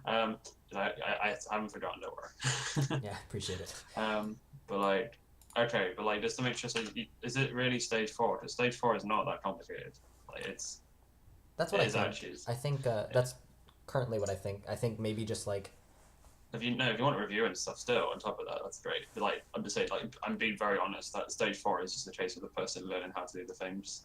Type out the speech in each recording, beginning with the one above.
I haven't forgotten, don't worry. Yeah, appreciate it. But like, okay, but like, just to make sure, so is it really stage four? Because stage four is not that complicated. Like, That's what it I is think. actually. I think that's currently what I think. I think maybe just like If you want to review and stuff still on top of that, that's great. But like I'm just saying, like I'm being very honest that stage four is just a case of the person learning how to do the things.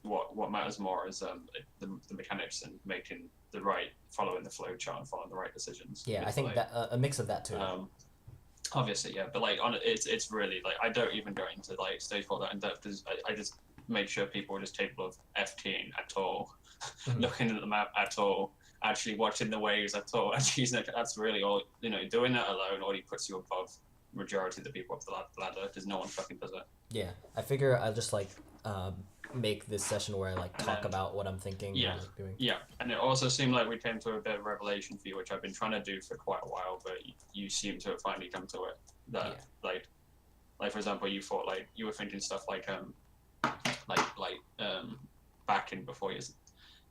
What matters more is the mechanics and making the right, following the flow chart and following the right decisions yeah, I with think like that a mix of that too. um obviously, yeah, but like on it's really like I don't even go into like stage four that in depth because I just make sure people are just capable of FTing at all, Mm-hmm. looking at the map at all, actually watching the waves at all. Actually, that's really all. Doing that alone already puts you above majority of the people up the ladder because no one fucking does it. Yeah, I figure I'll just like make this session where I like And talk then about what I'm thinking or yeah, like doing. yeah, and it also seemed like we came to a bit of revelation for you, which I've been trying to do for quite a while, but you seem to have finally come to it. That Yeah. like for example, you thought like you were thinking stuff like backing before you.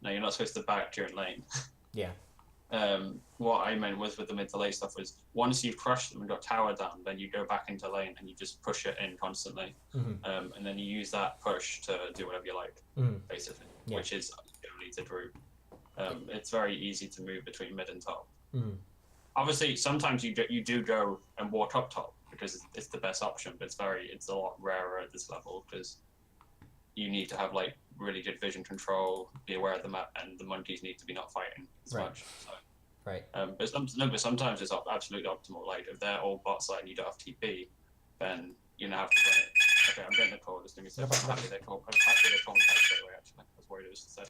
No, you're not supposed to back during lane. Yeah. What I meant was with the mid to late stuff was once you've crushed them and got tower down, then you go back into lane and you just push it in constantly, Mm-hmm. and then you use that push to do whatever you like, Mm-hmm. basically, Yeah. which is generally the route. It's very easy to move between mid and top. Mm-hmm. Obviously, sometimes you do go and walk up top because it's the best option, but it's a lot rarer at this level because you need to have like really good vision control, be aware of the map, and the monkeys need to be not fighting as Right. much. So, Right. but sometimes it's absolutely optimal. Like if they're all bot side and you don't have TP, then you have to run it. Okay, I'm getting a call. Just give me a No second. problem. I'm happy they call me back straight away. Actually, I was worried it was to say.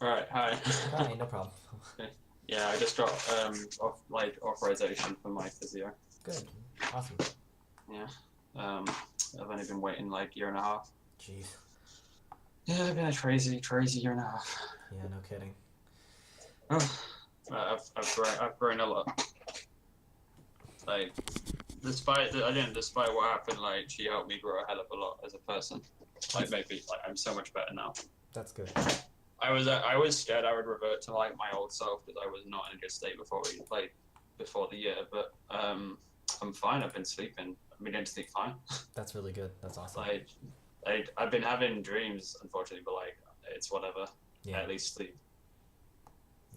Right, hi. Hi, no problem. Yeah, I just got authorization for my physio. Good. Awesome. Yeah. I've only been waiting like year and a half. Jeez. Yeah, it's been a crazy year and a half. Yeah, no kidding. Oh, I've grown a lot. Like, despite what happened, like she helped me grow a hell of a lot as a person. Like maybe like I'm so much better now. That's good. I was scared I would revert to like my old self because I was not in a good state before the year. But I'm fine. I've been sleeping. I've been getting to sleep fine. That's really good. That's awesome. I've been having dreams, unfortunately, but like it's whatever. Yeah. At least sleep.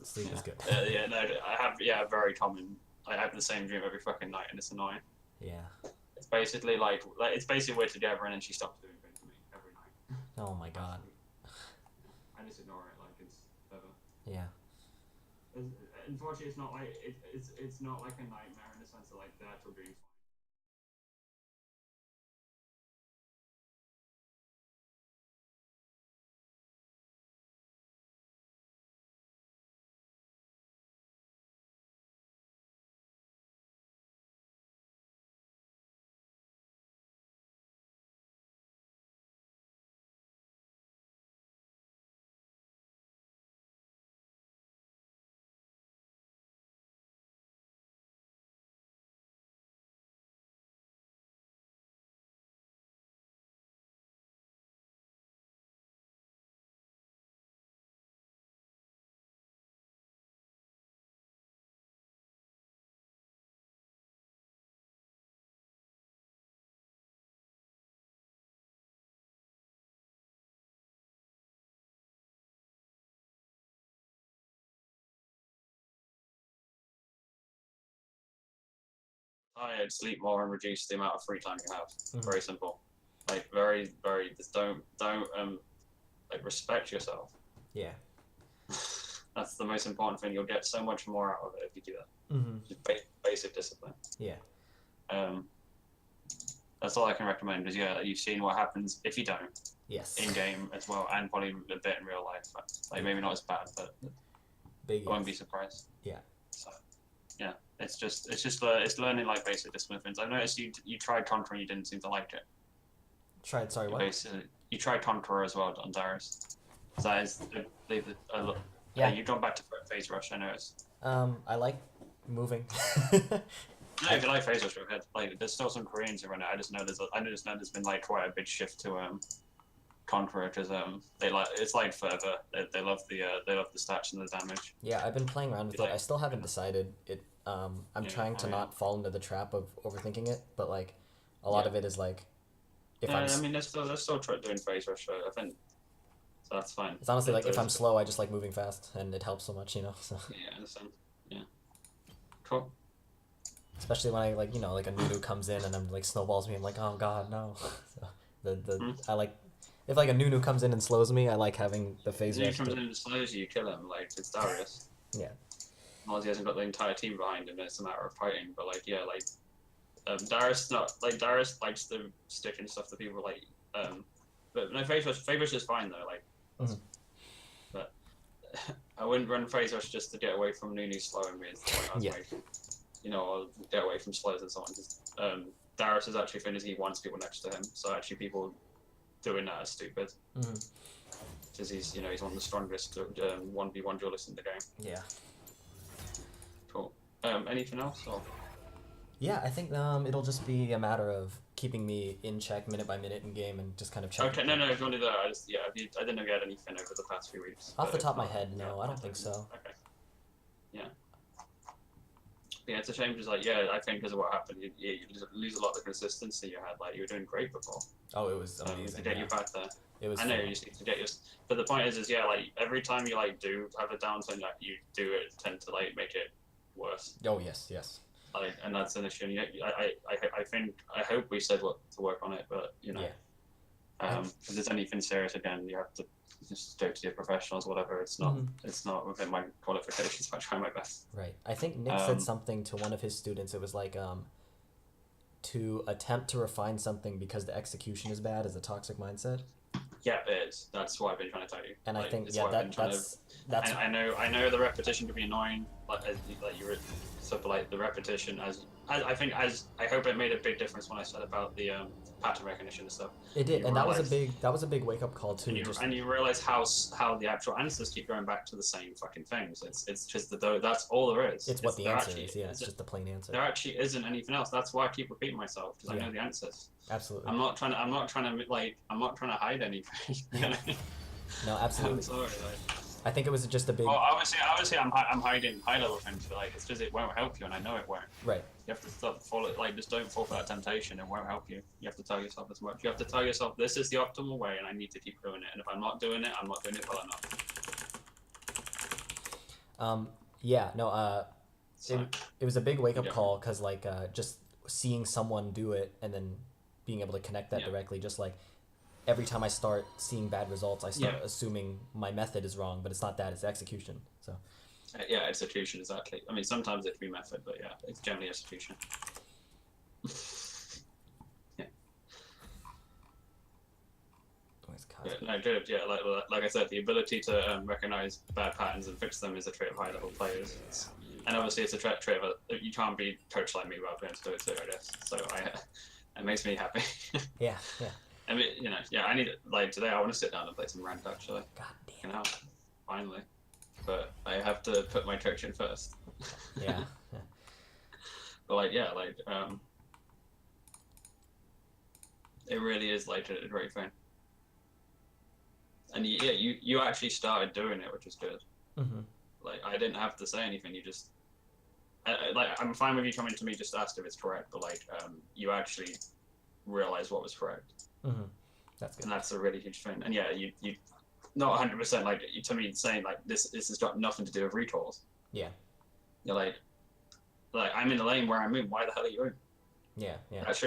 Sleep is good. Yeah, no, I have very common. I have the same dream every fucking night, and it's annoying. Yeah. It's basically like it's basically we're together, and then she stops doing things to me every night. Oh my god. I just ignore it like it's whatever. Yeah. Unfortunately, it's not like it's not like a nightmare in the sense of like the actual dream. Tired, sleep more, and reduce the amount of free time you have. Mhm. Very simple. Like very. Just don't like respect yourself. Yeah. That's the most important thing. You'll get so much more out of it if you do that. Mm-hmm. Just basic discipline. Yeah. That's all I can recommend. Because yeah, you've seen what happens if you don't Yes. in game as well, and probably a bit in real life. Like maybe not as bad, but Big I won't be yes. surprised. Yeah. So yeah, it's learning like basic discipline things. I've noticed you tried Contra and you didn't seem to like it. Tried. Sorry. What? Basically, you tried Conqueror as well on Darius. That is, I believe, Yeah. you've gone back to Phase Rush, I noticed. I like moving. No, if you like Phase Rush, go ahead. Like, there's still some Koreans who run it. I just know there's been like quite a big shift to Conqueror because they like it's like further. They love the stats and the damage. Yeah, I've been playing around with it. I still haven't decided it. I'm Yeah, trying to yeah. not fall into the trap of overthinking it, but like, a lot Yeah. of it is like, if Yeah, I'm. I mean, they're still doing Phase Rush. So I think so that's fine. It's honestly like if I'm Those- slow, I just like moving fast, and it helps so much, you know. So Yeah, I understand. Yeah. Cool. especially when I like like a Nunu comes in and I'm like snowballs me, I'm like, oh god, no. So I like if like a Nunu comes in and slows me, I like having the phase If he rush. comes in and slows you, kill him. Like it's Darius. Yeah. As long as he hasn't got the entire team behind him, it's a matter of fighting. But like, yeah, like Darius likes to stick and stuff to people like. But no, Phase Rush is fine though. Like, Mhm. but I wouldn't run Phase Rush just to get away from Nunu slowing me. Yeah. Like, or get away from slows and so on. Just, Darius is actually finished. He wants people next to him, so actually people doing that is stupid. Mhm. Because he's one of the strongest 1v1 duelists in the game. Yeah. Cool. Anything else? Or? Yeah, I think it'll just be a matter of keeping me in check minute by minute in game and just kind of checking. Okay, no, if you want to do that, I didn't know you had anything over the past few weeks. Off the top of my head, no, I don't think so. Okay. Yeah. Yeah, it's a shame because, I think because of what happened, you lose a lot of the consistency you had. Like, you were doing great before. Oh, it was amazing. To get you back there. It was. I know you just need to get your. But the point is every time you do have a downturn, you do tend to make it worse. Oh yes. And that's an issue. And I hope we said what to work on it, but Yeah. if there's anything serious again, you have to just go to your professionals, whatever. It's not it's not within my qualifications. But I try my best. Right. I think Nick said something to one of his students. It was like to attempt to refine something because the execution is bad is a toxic mindset. Yeah, it is. That's what I've been trying to tell you. And I Like, think it's yeah, what I've been trying to. that's I know the repetition can be annoying, like you were, so but like the repetition as I think as I hope it made a big difference when I said about the pattern recognition and stuff. it did, You and realize, that was a big wake up call too. Just and you realize how the actual answers keep going back to the same fucking things. It's just that that's all there is. it's what the answer actually, is. Yeah, it's just the plain answer. there actually isn't anything else. That's why I keep repeating myself because I Yeah. know the answers. Absolutely. I'm not trying to hide anything. No, absolutely. I'm sorry. Like, I think it was just a big well, obviously, I'm hiding high level things, but like it's just it won't help you, and I know it won't. right. You have to stop follow like just don't fall for that temptation. It won't help you. You have to tell yourself as much. You have to tell yourself this is the optimal way, and I need to keep doing it. And if I'm not doing it, I'm not doing it well enough. Yeah. No. So, It was a big wake up Yeah. call because like just seeing someone do it and then being able to connect that Yeah. directly, just like every time I start seeing bad results, I start Yeah. assuming my method is wrong, but it's not that, it's execution. So yeah, execution exactly. I mean, sometimes it can be method, but yeah, it's generally execution. Yeah. No, good. Yeah, like I said, the ability to recognize bad patterns and fix them is a trait of high level players. And obviously, it's a trait of you can't be coached like me without being able to do it too, I guess. So it makes me happy. yeah. I mean, I need like today. I want to sit down and play some ranked actually. God damn. Finally, but I have to put my coach in first. Yeah. But it really is like a great thing. And yeah, you actually started doing it, which is good. Mm-hmm. Like I didn't have to say anything. You just I'm fine with you coming to me just asked if it's correct, but you actually realized what was correct. Mm-hmm. That's good. And that's a really huge thing. And yeah, you not 100% like to me saying like this has got nothing to do with recalls. Yeah. You're like I'm in the lane where I'm in. Why the hell are you in? Yeah.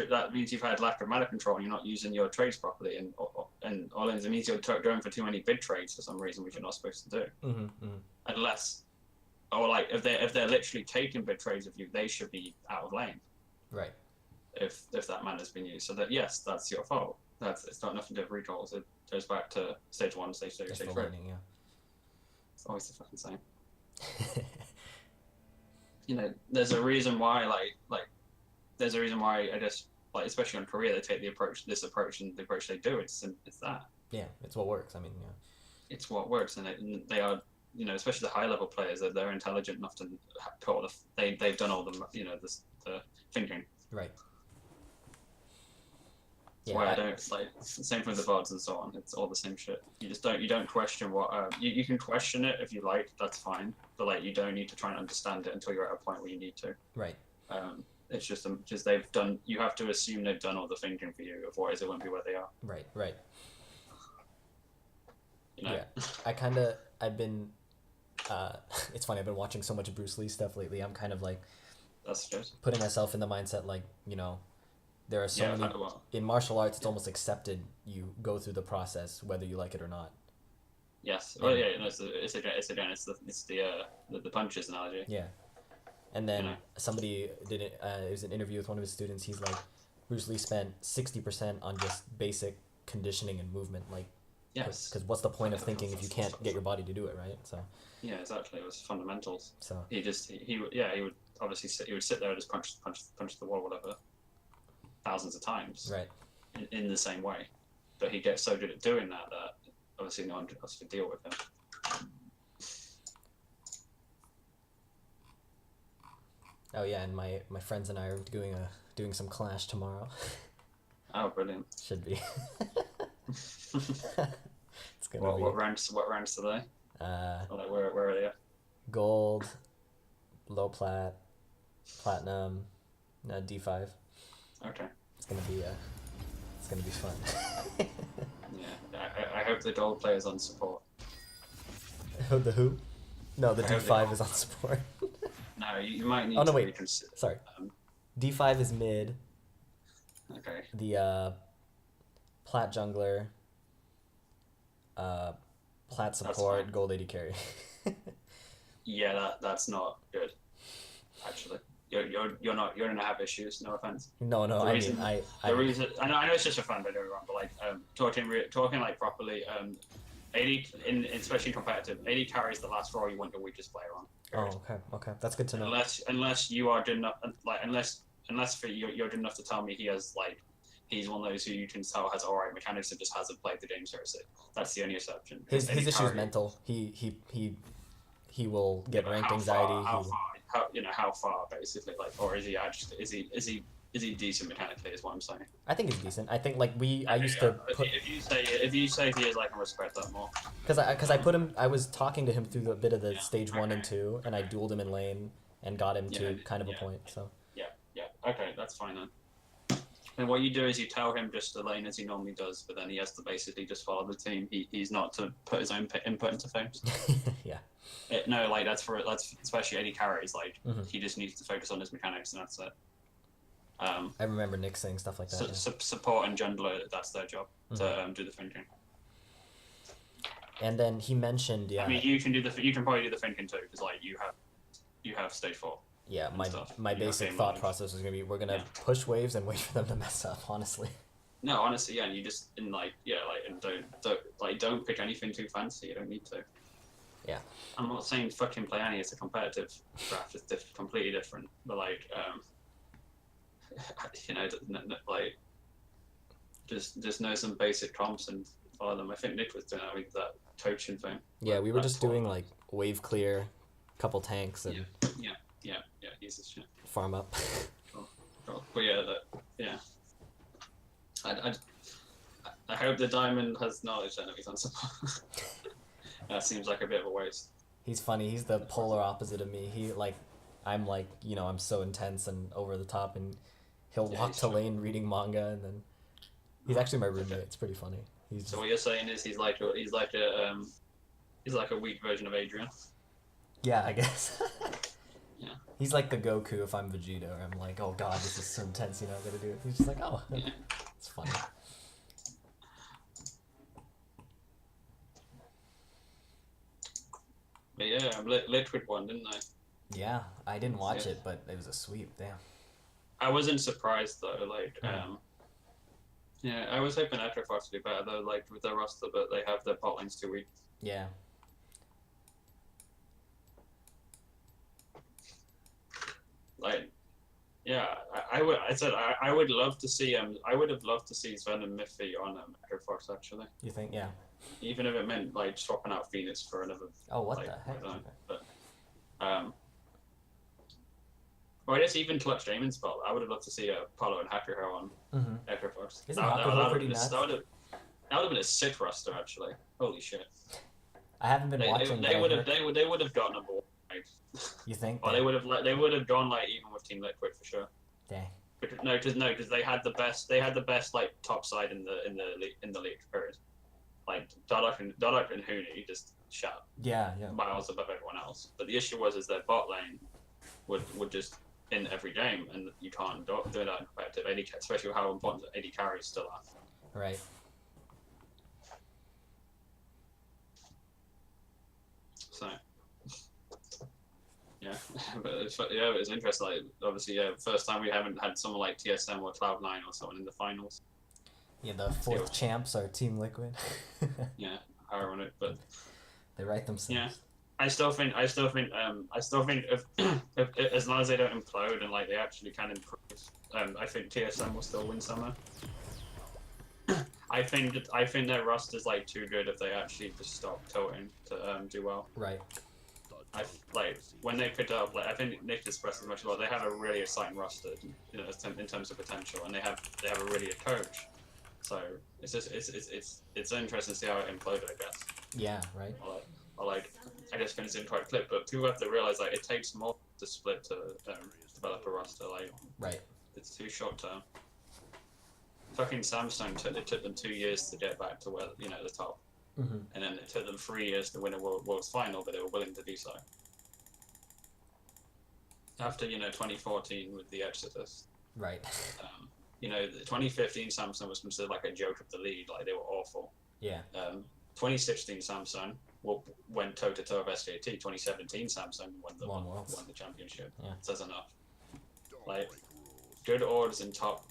That means you've had lack of mana control and you're not using your trades properly. And all it means you're going for too many bid trades for some reason, which you're not supposed to do. Mm-hmm. Mm-hmm. Unless, or like if they're literally taking bid trades of you, they should be out of lane. Right. If that mana's been used, so that yes, that's your fault. It's not nothing to do with recalls. It goes back to stage 1, stage 2, stage 3. Laning, yeah. It's always the fucking same. There's a reason why there's a reason why I just especially on Korea they take this approach and the approach they do. It's that. Yeah, it's what works. I mean, yeah. It's what works, and they are especially the high level players that they're intelligent enough to put all they've done all the the thinking. Right. That's why I don't same with the VODs and so on. It's all the same shit. You don't question what you can question it if you like. That's fine, but you don't need to try and understand it until you're at a point where you need to. Right. It's just they've done. You have to assume they've done all the thinking for you. Otherwise, it won't be where they are. Right. Yeah. I've been. It's funny. I've been watching so much Bruce Lee stuff lately. I'm kind of that's good. putting myself in the mindset there are so many in martial arts. It's almost accepted. You go through the process whether you like it or not. Yes. Well, yeah. No, it's the punches analogy. Yeah. And then somebody did it. It was an interview with one of his students. He's like, Bruce Lee spent 60% on just basic conditioning and movement. Yes. Because what's the point of thinking if you can't get your body to do it, right? So. Yeah, exactly. It was fundamentals. So. He would obviously sit there and just punch the wall, whatever, thousands of times. Right. In the same way, but he gets so good at doing that obviously no one else could deal with him. Oh yeah, and my friends and I are doing some Clash tomorrow. Oh, brilliant! Should be. It's gonna be. What ranks are they? Where are they? Gold, low plat, platinum, D5. Okay. It's gonna be fun. Yeah, I hope the gold player's on support. The who? No, the D5 is on support. No, you might need to wait. Reconsider. Sorry. D5 is mid. Okay. The plat jungler, plat support, gold AD carry. Yeah, that's not good, actually. you're gonna have issues. No offense. No, The I reason mean, the reason I know it's just a fun, but don't get me wrong. But like talking like properly, AD especially competitive, AD carries the last role you want your weakest player on. Oh, okay, that's good to know. Unless you are good enough, like unless for you're good enough to tell me he's one of those who you can tell has alright mechanics and just hasn't played the game seriously. That's the only exception. His issue is mental. He will get ranked anxiety. How far basically, like, or is he actually is he decent mechanically is what I'm saying. I think he's decent. I think like I used to put, if you say he is, I can respect that more. because I put him, I was talking to him through a bit of the stage 1 and 2, and I dueled him in lane and got him to kind of a point. So yeah, okay, that's fine then. And what you do is you tell him just the lane as he normally does, but then he has to basically just follow the team. He's not to put his own input into things. yeah. No, like that's especially AD carries. Like he just needs to focus on his mechanics, and that's it. I remember Nick saying stuff like that. Support and jungler, that's their job to do the thinking. And then he mentioned, I mean, you can probably do the thinking too, because like you have stage 4. Yeah, my basic thought process was gonna be, we're gonna push waves and wait for them to mess up. Honestly. No, honestly, yeah, and you just and don't pick anything too fancy. You don't need to. Yeah. I'm not saying fucking play any. It's a competitive draft. It's completely different. But like, like, just know some basic comps and follow them. I think Nick was doing that with that coaching thing. Yeah, we were just doing like wave clear, couple tanks, and yeah, use this shit. Farm up. Cool. But yeah, I hope the diamond has knowledge enemies on support. That seems like a bit of a waste. He's funny. He's the polar opposite of me. I'm like, I'm so intense and over the top, and he'll walk to lane reading manga, and then he's actually my roommate. It's pretty funny. So what you're saying is he's like a weak version of Adrian. Yeah, I guess. Yeah. He's like the Goku if I'm Vegeta, or I'm like, oh god, this is so intense, I gotta do it. He's just like, oh, yeah. It's funny. But yeah, Liquid won, didn't I? Yeah, I didn't watch it, but it was a sweep. Damn. I wasn't surprised though. Like, yeah, I was hoping Etrofox to do better though. Like with their roster, but they have their bot lanes too weak. Yeah. Like, yeah, I would love to see I would have loved to see Sven and Miffy on Etrofox actually. You think? Yeah. Even if it meant like swapping out Phoenix for another. Oh, what like, the heck? Okay. But, or I guess even Clutch Damon's spot. I would have loved to see Apollo and Hakuho on Equifox. Isn't Hakuho pretty nuts? That would have been a sick roster actually. Holy shit! I haven't been watching. They would have got number 1. Like, you think? Or they would have gone like even with Team Liquid for sure. Dang. Because they had the best like top side in the league period. Like Dodok and Huni just shot miles above everyone else. But the issue is their bot lane would just in every game, and you can't do that in competitive AD, especially with how important AD carries still are. Right. So yeah, but it was interesting. Like obviously, first time we haven't had someone like TSM or Cloud9 or someone in the finals. Yeah, the 4th champs are Team Liquid. Yeah, ironic, but they write themselves. Yeah, I still think if as long as they don't implode and like they actually can improve, I think TSM will still win summer. I think their roster's like too good if they actually just stop tilting to do well. Right. Like when they picked up, like I think Nick expressed as much as well. They have a really exciting roster, in terms of potential, and they have a really good coach. So it's interesting to see how it imploded, I guess. Yeah. Right. Or like I just finished in quite clip, but people have to realize like it takes more to split to develop a roster. Like right. It's too short term. Fucking Samsung it took them 2 years to get back to where the top. And then it took them 3 years to win a World's final, but they were willing to do so. After 2014 with the Exodus, right? The 2015 Samsung was considered like a joke of the league, like they were awful. Yeah. 2016 Samsung went toe to toe with SKT. 2017 Samsung won the championship. Yeah. Says enough. Like, good orders in top,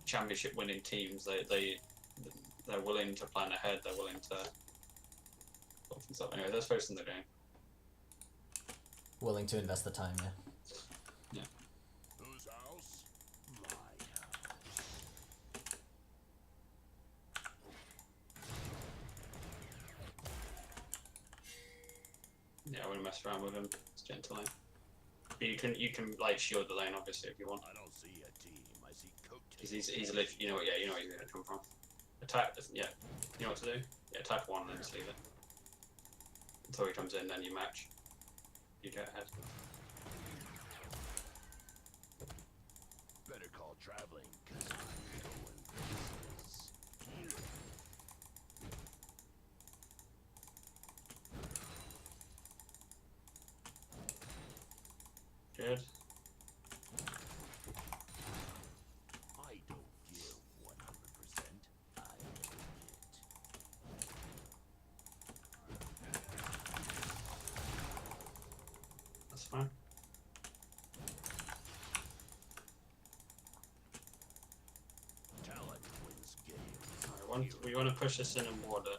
championship winning teams, they're willing to plan ahead. They're willing to put things up. Anyway, that's first in the game. Willing to invest the time, yeah. Yeah. Whose house? My house. Yeah, I wouldn't mess around with him. It's gentle lane. But you can like shield the lane obviously if you want. I don't see a team. I see Because coattails. he's literally, you know where he's gonna come from. Attack, yeah. You know what to do? Yeah, attack one and then just leave it. Until he comes in, then you match. You go ahead. Better call traveling, 'cause I'm going places. Good. I don't give 100%. I take it. That's fine. Talent wins games. Alright, we want to push this in and water.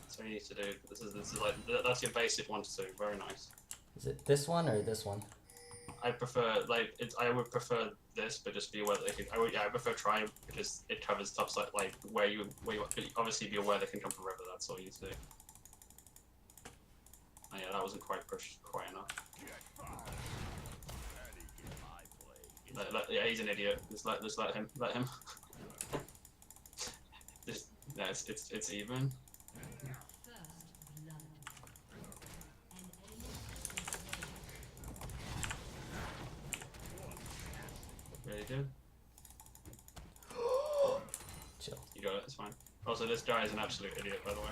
That's what you need to do. This is like that's your basic 1-2. Very nice. Is it this one or this one? I prefer I would prefer this, but just be aware that I prefer try because it covers top side like where you obviously be aware they can come from river. That's all you need to do. Oh, yeah, that wasn't quite pushed quite enough. Get fouled. Any game I play. Yeah, he's an idiot. Just let him. Just no, it's even. Really good. Chill. You got it. It's fine. Also, this guy is an absolute idiot, by the way.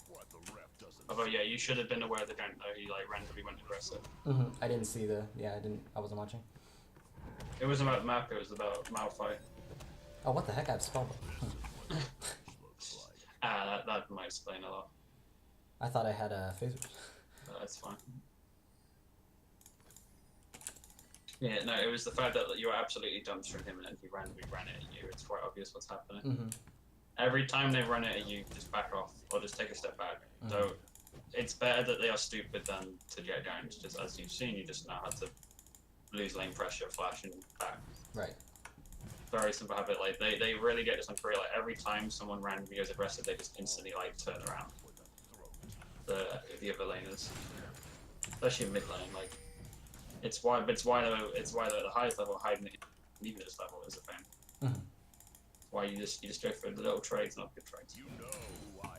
What the ref doesn't Although, yeah, you should have been aware of the gank though. He like randomly went aggressive. I didn't see the. Yeah, I wasn't watching. It wasn't about the map. It was about Malphite. Oh, what the heck? I have spell. looks like. That might explain a lot. I thought I had a phaser. But that's fine. Yeah, no, it was the fact that you were absolutely dumpstering him and then he randomly ran it at you. It's quite obvious what's happening. Every time they run it at you, just back off or just take a step back. So it's better that they are stupid than to get down. Just as you've seen, you just know how to lose lane pressure, flash and back. Right. Very simple habit. Like they really get this on career. Like every time someone randomly goes aggressive, they just instantly like turn around. The other laners, especially mid lane, like it's why they're at the highest level hiding it even at this level is a thing. Why you just go for the little trades, not good trades. You know who I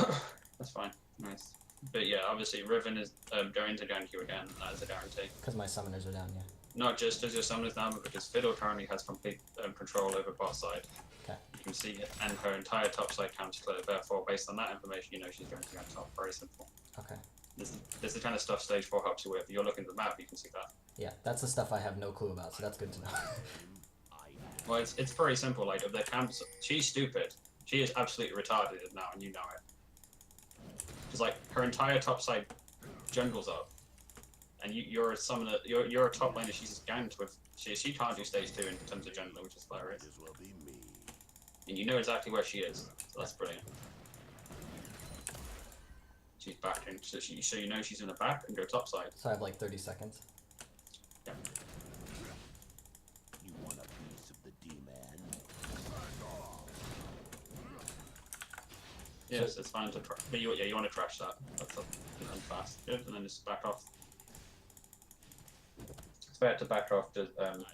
am. That's fine, nice. But yeah, obviously Riven is going to gank you again. That is a guarantee. Because my summoners are down, yeah. Not just as your summoners down, but because Fiddle currently has complete control over bot side. Okay. You can see it, and her entire top side camp's clear. Therefore, based on that information, you know she's going to go top. Very simple. Okay. This is the kind of stuff Stage 4 helps you with. You're looking at the map, you can see that. Yeah, that's the stuff I have no clue about, so that's good to know. Well, it's very simple. Like, if their camps, she's stupid. She is absolutely retarded now, and you know it. It's like her entire top side jungles up, and you're a summoner. You're a top laner. She's just ganked with. She can't do stage 2 in terms of jungling, which is hilarious. As well be me. And you know exactly where she is. So that's brilliant. She's backing, so you know she's gonna back and go top side. So I have like 30 seconds. Yeah. You want a piece of the D-man? Yes, it's fine to try. But you want to crash that. That's up and then fast. Good, and then just back off. It's better to back off. To, I don't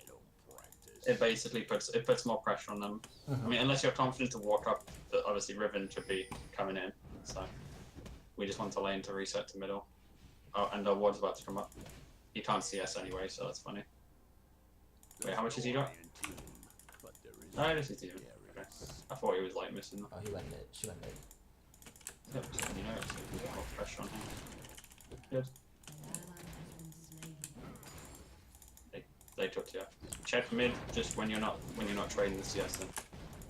practice. it basically puts more pressure on them. I mean, unless you're confident to walk up, but obviously Riven should be coming in. So we just want the lane to reset to middle. Oh, and our ward's about to come up. He can't see us anyway, so that's funny. Wait, how much has he got? No, this is even. Okay. I thought he was like missing. Oh, he went mid. She went mid. Yep, so you know, so we got more pressure on him. Good. They took you. Check mid just when you're not trading the CS then.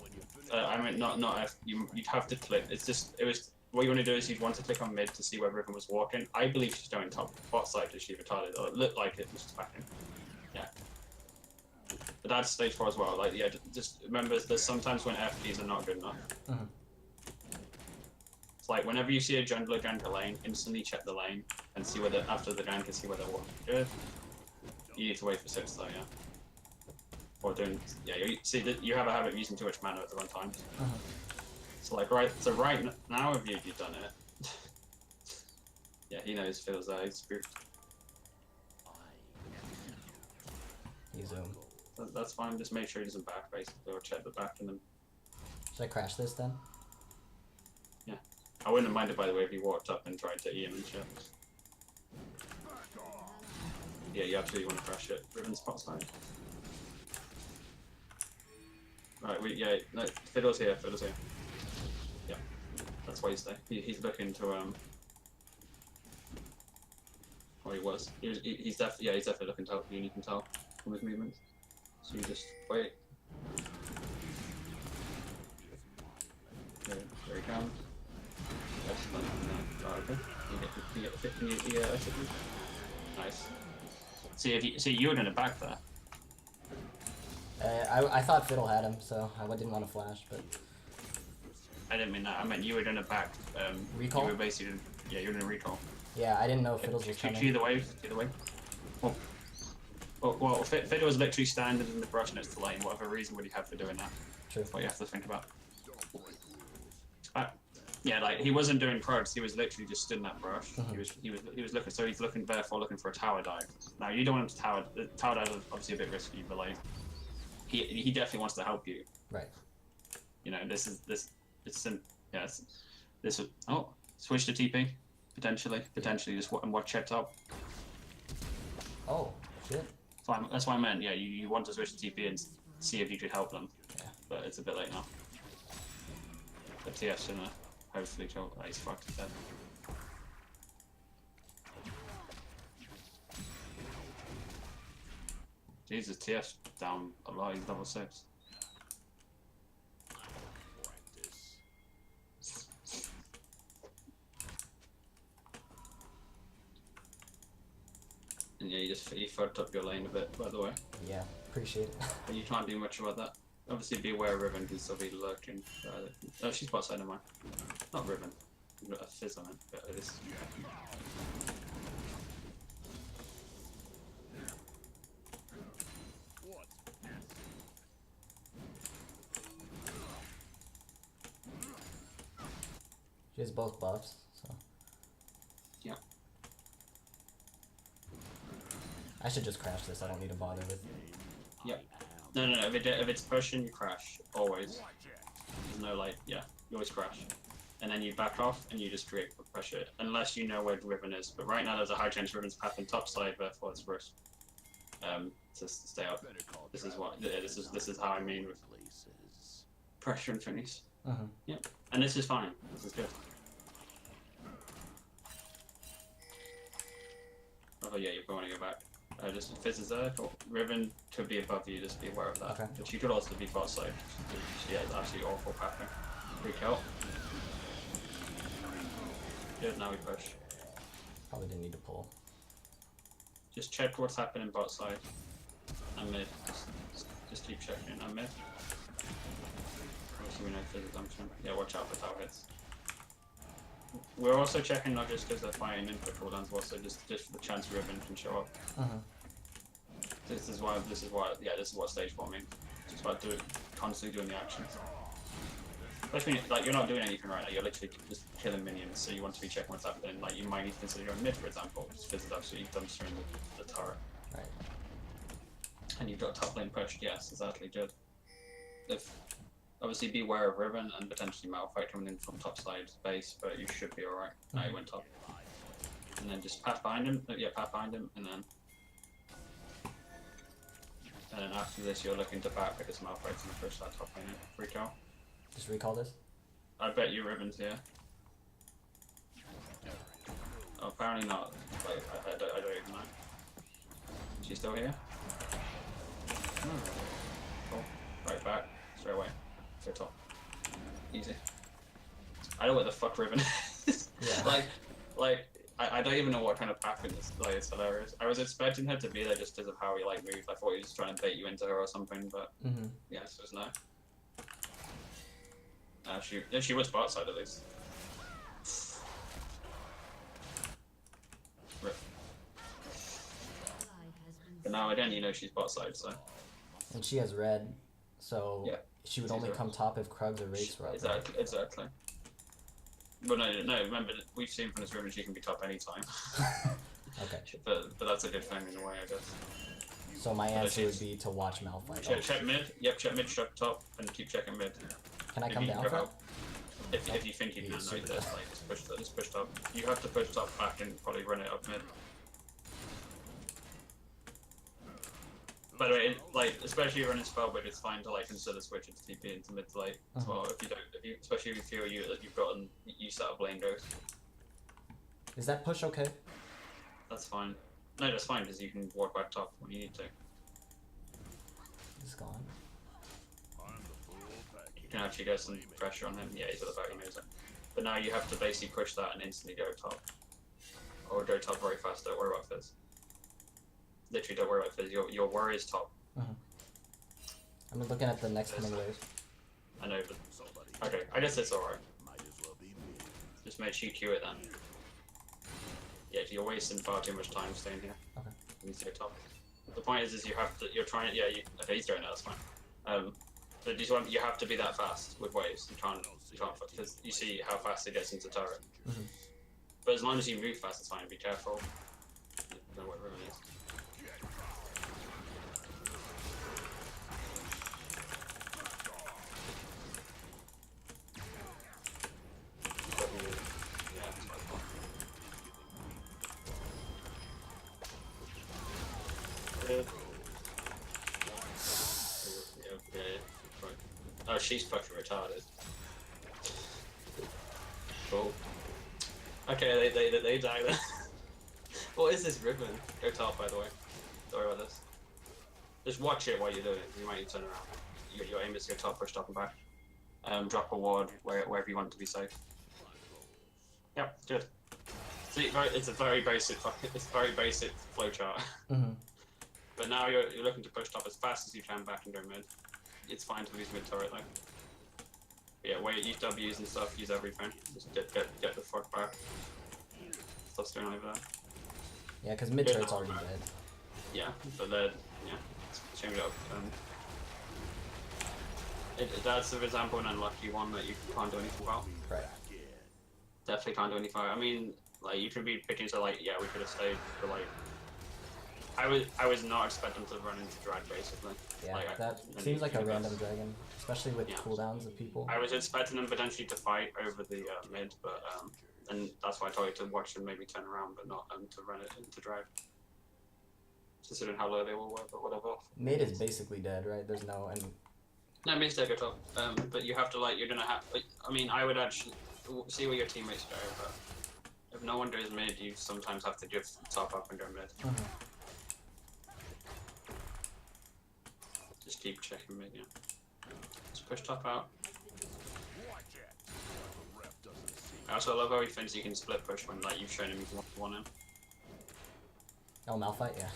When you finish I mean, not F. You'd have to click. It's just it was. What you want to do is you'd want to click on mid to see where Riven was walking. I believe she's going top bot side to she retarded, or it looked like it was just backing. Yeah. But that's stage 4 as well. Like, yeah, just remember there's sometimes when FPs are not good enough. Mhm. It's like whenever you see a jungler gank a lane, instantly check the lane and see whether after the gank and see whether walking good. You need to wait for 6 though, yeah. Or doing, yeah. See that you have a habit of using too much mana at the runtime. So like right now, if you've done it, yeah, he knows feels that he's spooked. You zoom. That's fine. Just make sure he doesn't back basically, or check the back and then. Should I crash this then? Yeah, I wouldn't have minded by the way if he walked up and tried to E him and shit. Yeah, you absolutely want to crash it. Riven spot side. Right, no, Fiddle's here. Yeah, that's why he's there. He's looking to or he was. He's definitely looking to help you. You can tell from his movements. So you just wait. There he comes. That's okay. You get the nice. See, you were gonna back there. I thought Fiddle had him, so I didn't want to flash, but... I didn't mean that. I meant you were gonna back. Recall? You were basically, yeah, you were gonna recall. Yeah, I didn't know Fiddles was coming. Either way. Well, Fiddle was literally standing in the brush next to lane. Whatever reason would he have for doing that? True. That's what you have to think about. Yeah, like he wasn't doing prods. He was literally just stood in that brush. He was looking. So he's looking for a tower dive. Now you don't want him to tower. The tower dive is obviously a bit risky, but like he definitely wants to help you. Right. You know, this. Yes. This. Oh, switch to TP. Potentially just watch it up. Oh, shit. That's why I meant, yeah, you want to switch to TP and see if you could help them. Yeah. But it's a bit late now. But TF's gonna hopefully kill. Oh, he's fucked, he's dead. Jesus, TF's down a lot, he's level 6. And yeah, you fucked up your lane a bit, by the way. Yeah, appreciate it. And you can't do much about that. Obviously, be aware of Riven can still be lurking. Oh, she's bot side of mine. Not Riven. I've got a fizz on it, but it is. She has both buffs, so... Yeah. I should just crash this, I don't need to bother with... Yep. No, if it's pushing, you crash. Always. There's no like, yeah, you always crash. And then you back off and you just create pressure. Unless you know where Riven is. But right now there's a high chance Riven's pathing top side, therefore it's worse. To stay up. This is what, this is how I mean with pressure and thingies. Yep. And this is fine. This is good. Oh yeah, you're going to go back. Just Fizz is there. Cool. Riven could be above you, just be aware of that. Okay. But she could also be bot side. She has absolutely awful pathing. Free kill. Good, now we push. Probably didn't need to pull. Just check what's happening bot side. And mid. Just keep checking. And mid. Obviously we know Fizz is dumping. Yeah, watch out for tower hits. We're also checking not just because they're fighting input cooldowns, but also just for the chance Riven can show up. This is what stage 4 means. It's about constantly doing the actions. Especially like you're not doing anything right now. You're literally just killing minions, so you want to be checking what's happening. Like you might need to consider going mid, for example, just Fizz is absolutely dumpstering the turret. Right. And you've got top lane pushed. Yes, exactly. Good. Obviously, be aware of Riven and potentially Malphite coming in from top side base, but you should be alright. Now he went top. And then just path behind him. Yeah, path behind him, and then after this, you're looking to back because Malphite's gonna push that top lane in. Free kill. Just recall this? I bet you Riven's here. Oh, apparently not. Like, I don't even know. She's still here? Cool. Right back. Straight away. Go top. Easy. I know what the fuck Riven is. Yeah. I don't even know what kind of path in this. Like, it's hilarious. I was expecting her to be there just because of how he like moved. I thought he was trying to bait you into her or something, but yeah, so it's no. She was bot side at least. Rip. But now again, you know she's bot side, so And she has red, so Yeah. she would She's only red. come top if Krugs or Wraiths were up. Right? Exactly. But no. Remember, we've seen from this room she can be top anytime. Okay. But that's a good thing in a way, I guess. So my answer she's- would be to watch Malphite. Check mid. Yep, check mid, check top, and keep checking mid. Can I If come you down go for it? out- If you think you can, Yeah, no, super. just just push top. You have to push top back and probably run it up mid. By the way, especially running spellbreak, it's fine to consider switching to TP into mid to late as well. Especially if you feel you've gotten use out of lane goes, Is that push okay? that's fine. No, that's fine because you can walk back top when you need to. He's gone. You can actually get some pressure on him. Yeah, he's at the back, he knows it. But now you have to basically push that and instantly go top. Or go top very fast, don't worry about Fizz. Literally don't worry about Fizz, your worry is top. I'm looking at the next coming wave. I know, but... Okay, I guess it's alright. Just make sure you queue it then. Yeah, you're wasting far too much time staying here. Okay. You need to go top. The point is you have to, you're trying, okay, he's doing that, that's fine. But you have to be that fast with waves. You can't, because you see how fast it gets into turret. But as long as you move fast, it's fine. Be careful. I don't know what Riven is. Yeah, that's my fault. Yeah. Right. Oh, she's fucking retarded. Cool. Okay, they die then. What is this Riven? Go top, by the way. Don't worry about this. Just watch it while you're doing it. You might need to turn around. Your aim is to go top, push top and back. Drop a ward wherever you want it to be safe. Yep, good. See, it's a very basic flowchart. But now you're looking to push top as fast as you can back and go mid. It's fine to lose mid turret though. But yeah, use W's and stuff, use everything. Just get the fuck back. Stuff's going over there. Yeah, because mid turret's already dead. Yeah, but they're, change it up. That's an example, an unlucky one that you can't do anything about. Right. Definitely can't do anything about. I mean, you can be pitching to yeah, we could have stayed, but I was not expecting to run into drag basically. Yeah, that seems like a random dragon, especially with cooldowns of people. I was expecting them potentially to fight over the mid, but and that's why I told you to watch them maybe turn around, but not to run it into drag. Considering how low they all were, but whatever. Mid is basically dead, right? There's no and. No, mid's dead, go top. But you have to you're gonna have. I mean, I would actually see where your teammates go, but if no one goes mid, you sometimes have to just top up and go mid. Just keep checking mid, yeah. Just push top out. I also love how he thinks you can split push when you've shown him you want him. Oh, Malphite, yeah.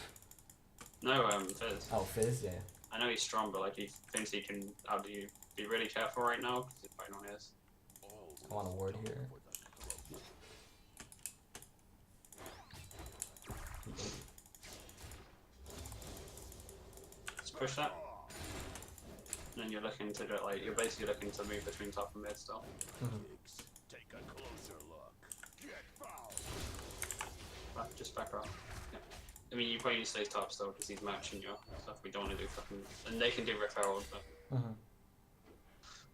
No, Fizz. Oh, Fizz, yeah. I know he's strong, but he thinks he can outdo you. Be really careful right now because he's fighting on his. I want a ward here. Just push that. And then you're looking to you're basically looking to move between top and mid still. Take a closer look. Get foul. Just back off. Yeah. I mean, you probably need to stay top still because he's matching your stuff. We don't want to do fucking. And they can do Rift Herald, but.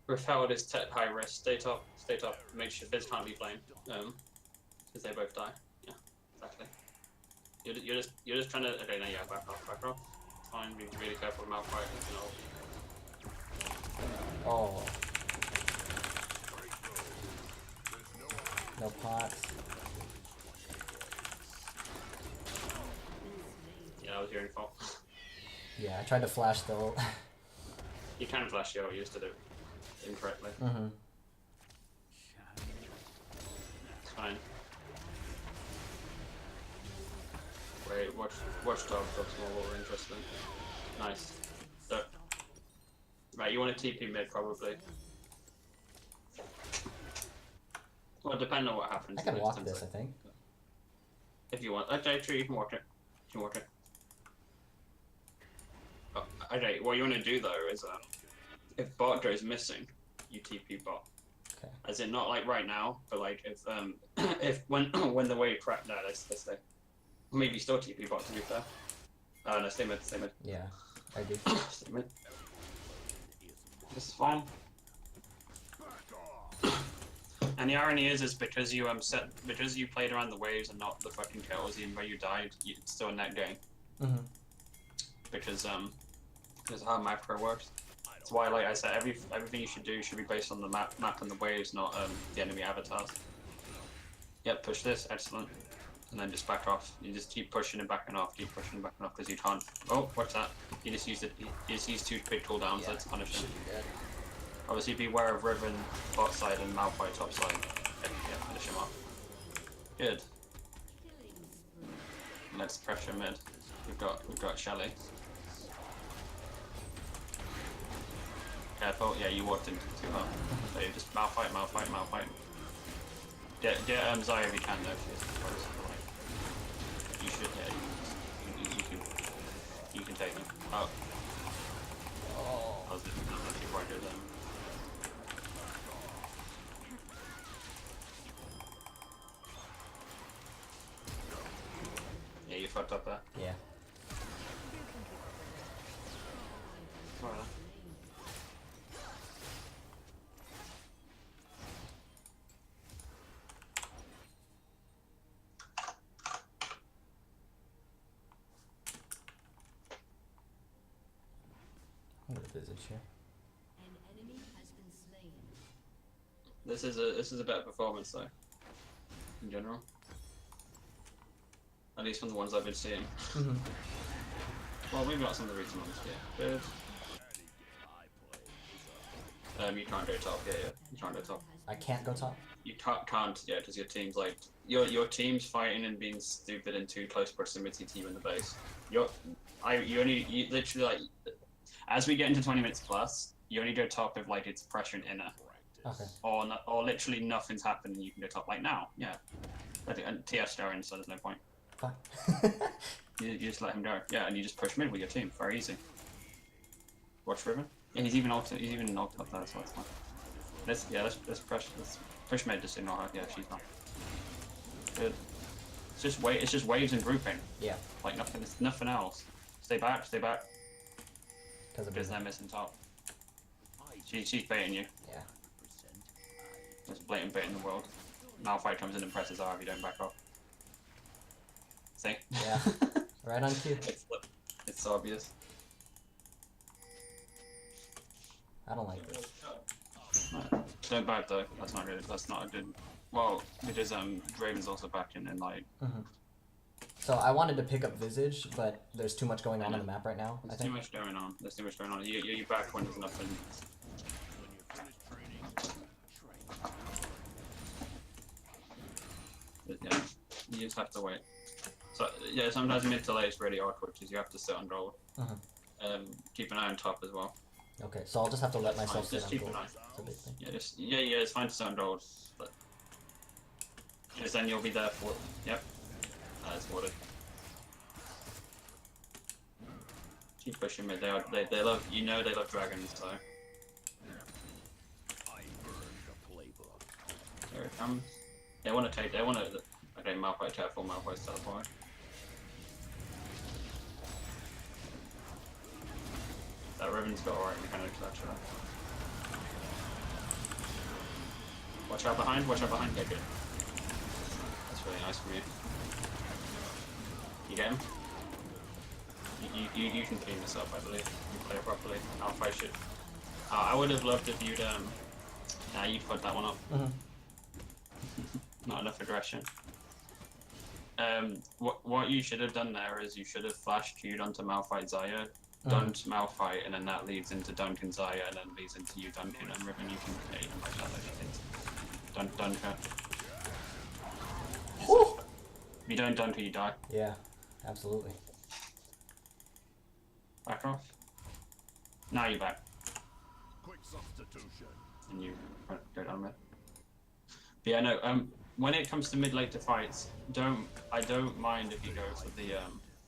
Rift Herald is high risk. Stay top. Stay top. Make sure Fizz can't be blamed. Because they both die. Yeah, exactly. You're just trying to. Okay, no, yeah, back off, back off. It's fine. Be really careful with Malphite. Oh. No pots. Yeah, that was your own fault. Yeah, I tried to flash the ult. You can flash your ult, you just did it incorrectly. Watchdog looks more interesting. Nice. So, right, you want to TP mid probably. Well, depending on what happens. I can in walk instance, this, I think. If you want. Actually, you can walk it. You can walk it. Oh, okay, what you want to do though is, if bot goes missing, you TP bot. Okay. As in, not like right now, but like if if when the wave crack, no, let's stay. Maybe still TP bot to be fair. No, stay mid, stay mid. Yeah, I do. Stay mid. This is fine. And the irony is because you because you played around the waves and not the fucking kills, even though you died, it's still a net gain. Mm-hmm. Because how macro works. That's why, like I said, everything you should do should be based on the map and the waves, not the enemy avatars. Yep, push this, excellent. And then just back off. You just keep pushing and backing off, because you can't. Oh, what's that? You just used two quick cooldowns. That's punishing. Obviously, beware of Riven bot side and Malphite top side. Yeah, finish him off. Good. Let's pressure mid. We've got Shelly. Careful, yeah, you walked into too hard. So you just Malphite. Get Zaya if you can though. You should, yeah. You can take them. Oh. I was literally quite good then. Yeah, you fucked up there. Yeah. Alright. I'm gonna visage here. An enemy has been slain. This is a better performance though. In general. At least from the ones I've been seeing. Mm-hmm. Well, maybe not some of the recent ones, yeah. Good. You can't go top, yeah. You can't go top. I can't go top. You can't, yeah, because your team's like your team's fighting and being stupid in too close proximity to you in the base. You literally like, as we get into 20 minutes plus, you only go top if like it's pressure and inner, Okay. or literally nothing's happening. You can go top like now, yeah. And TS Darren, so there's no point. Fine. You just let him go, yeah, and you just push mid with your team, very easy. Watch Riven. Yeah, he's even knocked up there, so that's fine. Let's push mid, just ignore her. Yeah, she's not. Good. It's just waves and grouping. Yeah. Like nothing else. Stay back. Because they're missing top. She's baiting you. Yeah. There's blatant bait in the world. Malphite comes in and presses R if you don't back off. See? Yeah. Right on cue. It's obvious. I don't like this. Right. Don't back though. That's not good. That's not a good. Well, because Raven's also back in and like. Mm-hmm. So I wanted to pick up Visage, but there's too much going on the map right now. There's too much going on. You back when there's nothing. Yeah, you just have to wait. So yeah, sometimes mid to late is really awkward because you have to sit on gold. Mm-hmm. Keep an eye on top as well. Okay, so I'll just have to let myself sit Just on keep gold. an eye. That's a big thing. Yeah, it's fine to sit on gold, but because then you'll be there for. Yep, that's what it. Keep pushing mid. They love they love dragons, so. There it comes. They want to. Okay, Malphite careful. Malphite's teleport. That Riven's got alright mechanics actually. Watch out behind. Yeah, good. That's really nice from you. You get him? You can clean this up, I believe. You play it properly. Malphite should. I would have loved if you'd Nah, you put that one up. Mm-hmm. Not enough aggression. What you should have done there is you should have flash queued onto Malphite Zaya, dunked Malphite, and then that leads into Dunk and Zaya, and then leads into you dunking and Riven. You can like that if you think. Dunk her. If you don't dunk her, you die. Yeah. Absolutely. Back off. Now you're back. Quick substitution. And you go down mid. But yeah, no. When it comes to mid later fights, I don't mind if you go for the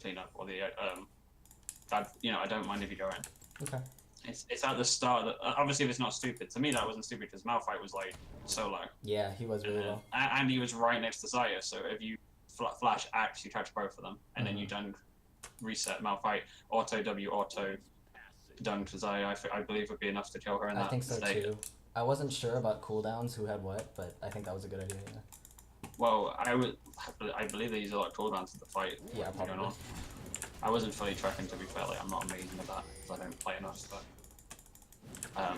cleanup or the I don't mind if you go in. Okay. It's at the start that obviously if it's not stupid. To me that wasn't stupid because Malphite was like solo. Yeah, he was really low. And he was right next to Zaya, so if you flash axe, you catch both of them, and then you dunk reset Malphite, auto W, auto dunk to Zaya. I believe would be enough to kill her in that I think so state. too. I wasn't sure about cooldowns, who had what, but I think that was a good idea. Yeah. Well, I believe they use a lot of cooldowns to the fight. Yeah, going probably. on. I wasn't fully tracking, to be fair. Like, I'm not amazing at that because I don't play enough. But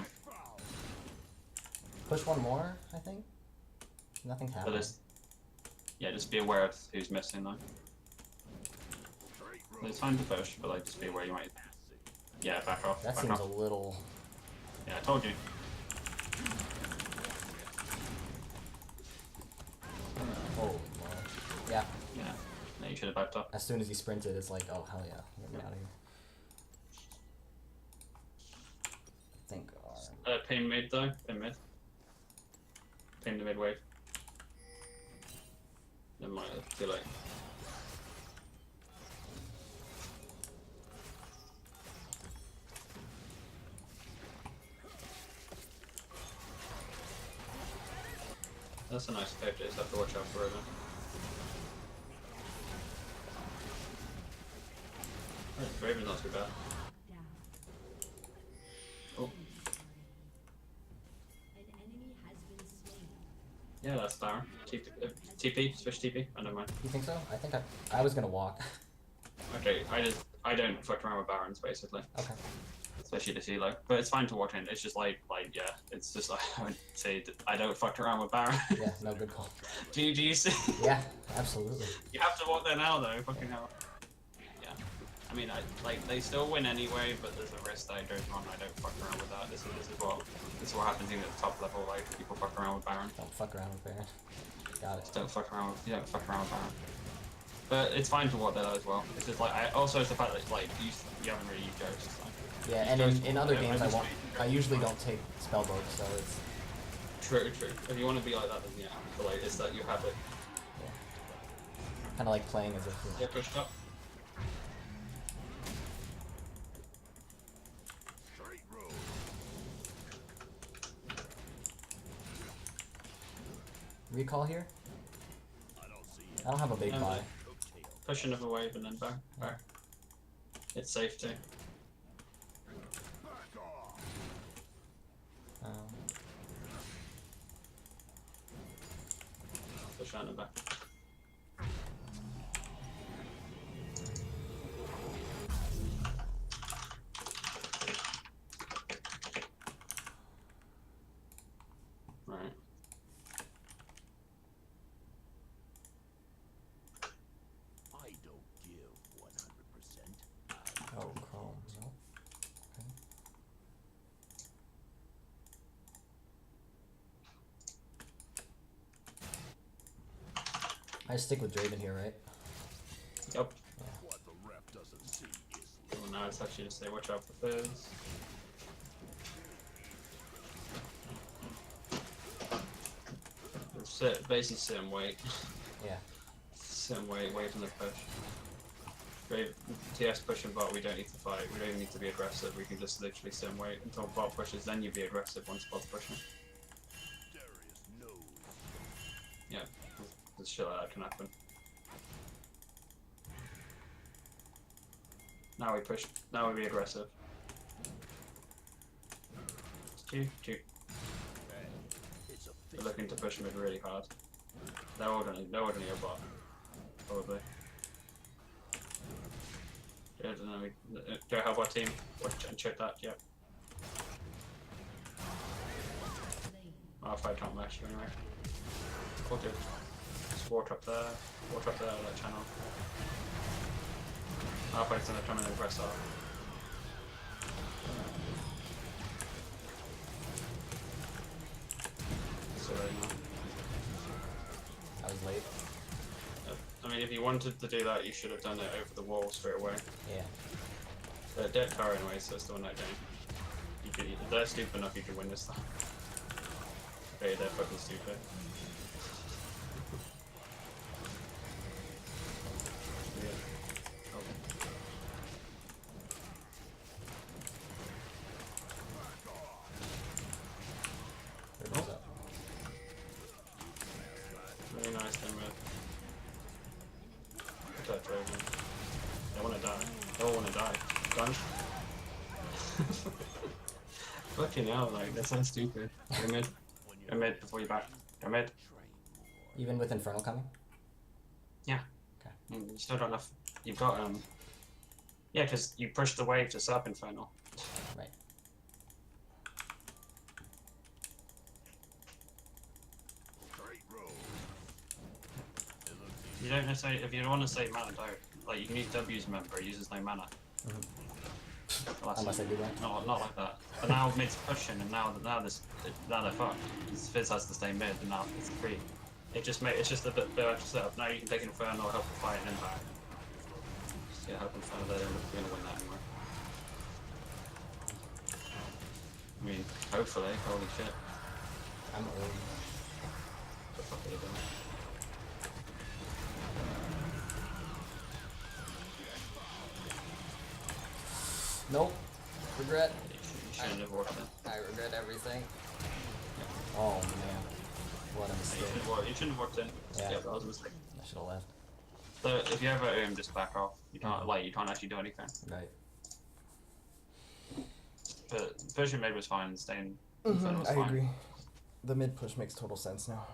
Push one more, I think. Nothing's happening. just be aware of who's missing though. There's time to push, but like just be aware you might. Yeah, back off. That back seems off. a little. Yeah, I told you. Oh, Lord. Yeah. Yeah. No, you should have backed up. As soon as he sprinted, it's like, oh hell yeah, get me out of here. I think. Pin mid though. Pin mid. Pin the mid wave. Never mind. Too late. That's a nice effect. Just have to watch out for it. Raven's not too bad. Down. Oh, An enemy has been slain. yeah, that's Baron. TP, switch TP. I don't mind. You think so? I think I was gonna walk. Okay, I don't fuck around with Barons basically, Okay. especially the Elo. But it's fine to watch in. It's just like yeah, it's just like I would say I don't fuck around with Baron. Yeah, no, good call. do you see? Yeah, absolutely. You have to walk there now though. Fucking hell. Yeah. I mean, they still win anyway, but there's a risk that it goes wrong. I don't fuck around with that. This is what happens even at the top level. Like people fuck around with Baron. Don't fuck around with Baron. Got it. Don't fuck around. You don't fuck around with Baron. But it's fine to walk there as well. It's just like also it's the fact that like you haven't really used Ghost. So. Yeah, and in other games I usually don't take spellbook, so it's True. If you want to be like that, then yeah. But like it's that you have it. kind of like playing as if. Yeah, pushed up. Straight road. Recall here? I don't see I don't have a big buy. coattail. Push another wave and then back. It's safe too. Back off. Um, Push out and back. Right. I don't give 100%. oh, Chrome. No. Okay. I stick with Draven here, right? Yep. What the ref doesn't see is Well, now it's actually to say watch out for thirds. Basically sit and wait. Yeah. Sit and wait from the push. Brave TS pushing bot, we don't need to fight, we don't even need to be aggressive, we can just literally sit and wait until bot pushes, then you be aggressive once bot's pushing. Darius knows. Yeah, there's shit like that can happen. Now we push, now we be aggressive. Two. It's a They're looking to push mid really hard. They're all gonna go bot. Probably. Yeah, I don't know. Go help our team. Watch and check that. Yep. Slain. Malphite can't match you anyway. All good. Just water up there, that channel. Malphite's gonna come in and press off. So now. I was late. I mean, if you wanted to do that, you should have done it over the wall straight away. Yeah. They're dead car anyway, so it's still no game. If they're stupid enough, you can win this stuff. Okay, they're fucking stupid. Yeah. Oh. There goes up. Very nice, damn it. Look at that dragon. They wanna die. They all wanna die. Done. Fucking hell, like, that's so stupid. Go mid. Go mid before you back. Go mid. Even with Infernal coming? Yeah. Okay. You still got enough. You've got, yeah, because you pushed the wave to sub Infernal. Right. You don't necessarily, if you want to save mana, don't. Like, you can use W's member, it uses no mana. Well, Unless I do that. not like that. But now mid's pushing, and now they're fucked. Fizz has to stay mid, and now it's free. It's just a bit better setup. Now you can take Infernal, help the fight, and impact. Yeah, help Infernal. They're gonna win that anyway. I mean, hopefully. Holy shit. I'm early. What the fuck are they doing? Nope. Regret. You shouldn't have worked it. I regret everything. Oh man. What a mistake. You shouldn't have worked in. Yeah. Yeah, that was a mistake. I should have left. So if you ever just back off. You can't you can't actually do anything. Right. But pushing mid was fine, staying Infernal was I fine. agree. The mid push makes total sense now.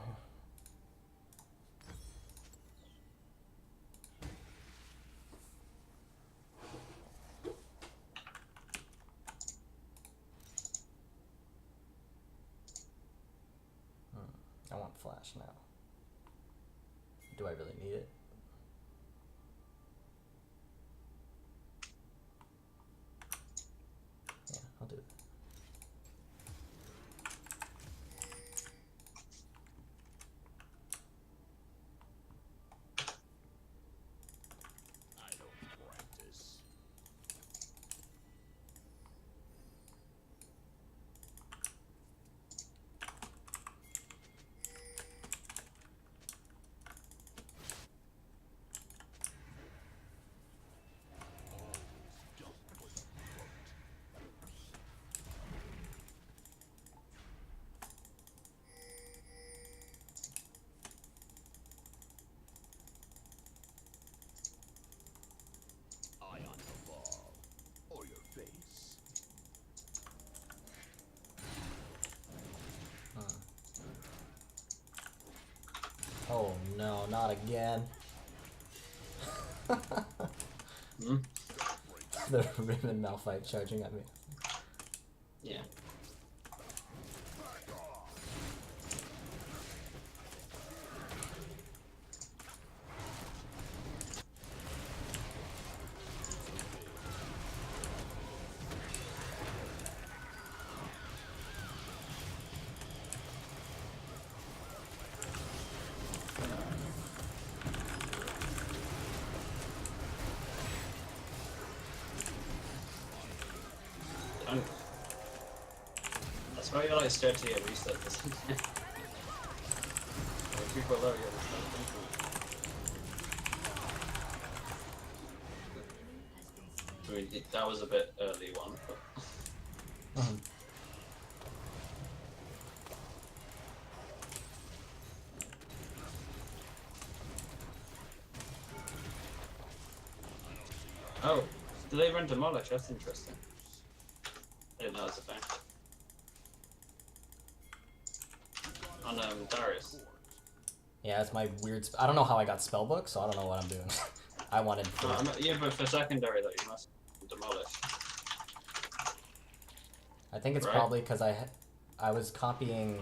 I want flash now. Do I really need it? Yeah, I'll do it. I don't practice. Eye on the ball, or your face. Oh no, not again. Hmm? The Ribbon Malphite charging at me. Yeah. That's why you're like scared to get reset this. People are low, yeah, I mean, that was a bit early one, but oh, do they run Demolish? That's interesting. I didn't know that's a thing. On Darius. Yeah, it's my weird. I don't know how I got spellbook, so I don't know what I'm doing. I wanted. Yeah, but for secondary though, you must Demolish. I think it's Right. probably because I was copying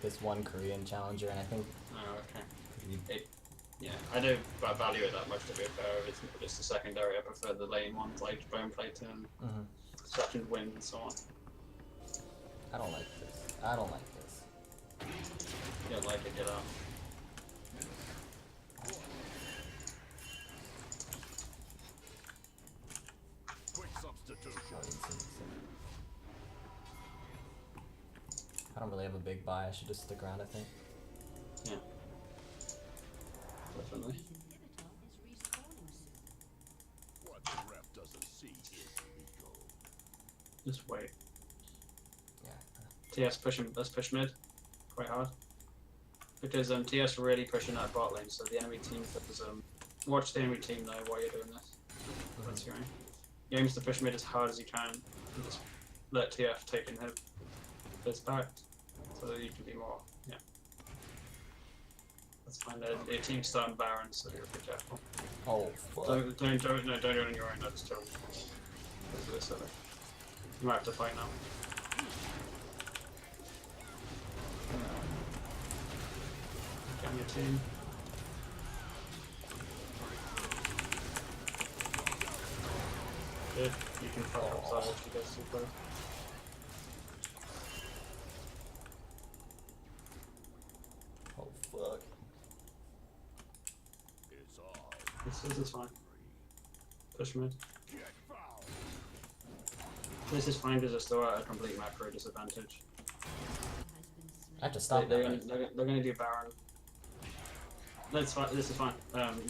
this one Korean challenger, and I think. Oh, okay. Yeah, I don't value it that much to be fair. It's just a secondary. I prefer the lane ones like Bone Plate and Second Wind and so on. I don't like this. I don't like this. You don't like it, get out. don't really have a big buy. I should just stick around, I think. Yeah. Definitely. His inhibitor is respawning soon. What the ref doesn't see is legal. Just wait. Yeah. TS pushing. Let's push mid quite hard. Because TS really pushing that bot lane, so the enemy team does watch the enemy team know while you're doing this. That's your aim. Your aim is to push mid as hard as you can and just let TF take his back so that you can be more that's fine. Your team's starting Baron, so you're be careful. Oh, fuck. Don't do it on your own, I just don't. That's a bit silly. You might have to fight now. Get on your team. Good. You can fuck up side if she goes too close. Oh, fuck. It's all This is fine. Push mid. get foul. This is fine because they're still at a complete macro disadvantage. Has been slain. I have to stop They're now, gonna, right? they're gonna do Baron. That's fine. This is fine. Don't